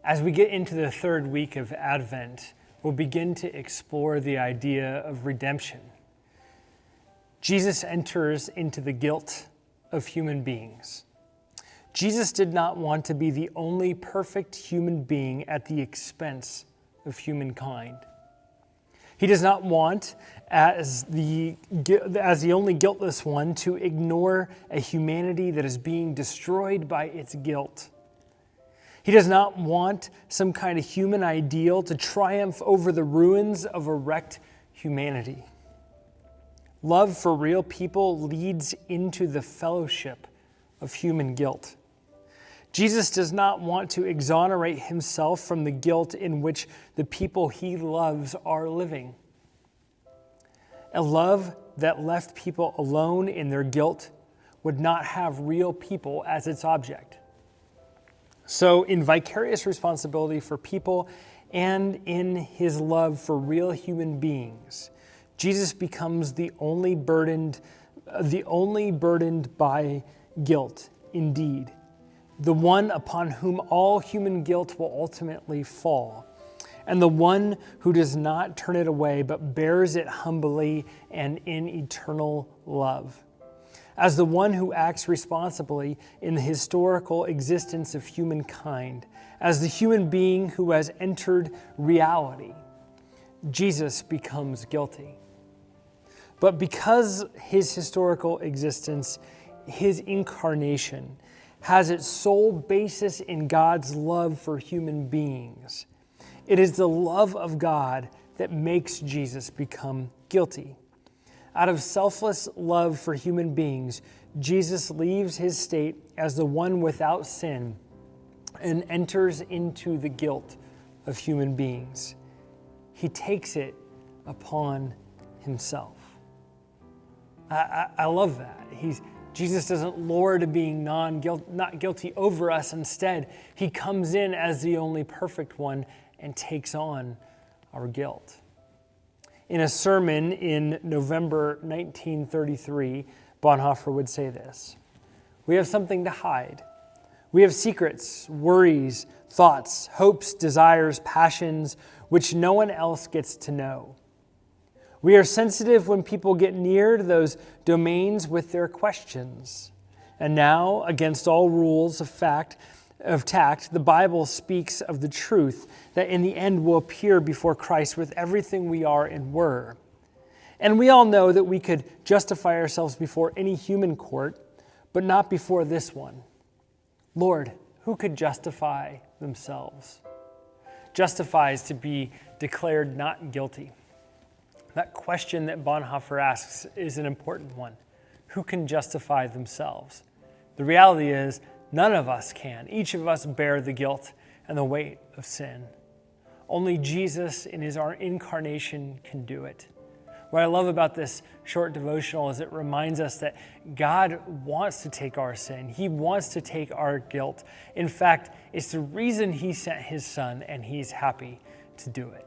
As we get into the third week of Advent, we'll begin to explore the idea of redemption. Jesus enters into the guilt of human beings. Jesus did not want to be the only perfect human being at the expense of humankind. He does not want, as the only guiltless one, to ignore a humanity that is being destroyed by its guilt. He does not want some kind of human ideal to triumph over the ruins of a wrecked humanity. Love for real people leads into the fellowship of human guilt. Jesus does not want to exonerate himself from the guilt in which the people he loves are living. A love that left people alone in their guilt would not have real people as its object. So, in vicarious responsibility for people and in his love for real human beings, Jesus becomes the only burdened by guilt, indeed, the one upon whom all human guilt will ultimately fall, and the one who does not turn it away but bears it humbly and in eternal love. As the one who acts responsibly in the historical existence of humankind, as the human being who has entered reality, Jesus becomes guilty. But because his historical existence, his incarnation, has its sole basis in God's love for human beings, it is the love of God that makes Jesus become guilty. Out of selfless love for human beings, Jesus leaves his state as the one without sin and enters into the guilt of human beings. He takes it upon himself. I love that. Jesus doesn't lord being not guilty over us. Instead, he comes in as the only perfect one and takes on our guilt. In a sermon in November 1933, Bonhoeffer would say this: "We have something to hide. We have secrets, worries, thoughts, hopes, desires, passions, which no one else gets to know. We are sensitive when people get near to those domains with their questions. And now, against all rules of tact, the Bible speaks of the truth that in the end will appear before Christ with everything we are and were. And we all know that we could justify ourselves before any human court, but not before this one. Lord, who could justify themselves?" Justifies to be declared not guilty. That question that Bonhoeffer asks is an important one. Who can justify themselves? The reality is, none of us can. Each of us bear the guilt and the weight of sin. Only Jesus in his incarnation can do it. What I love about this short devotional is it reminds us that God wants to take our sin. He wants to take our guilt. In fact, it's the reason he sent his son, and he's happy to do it.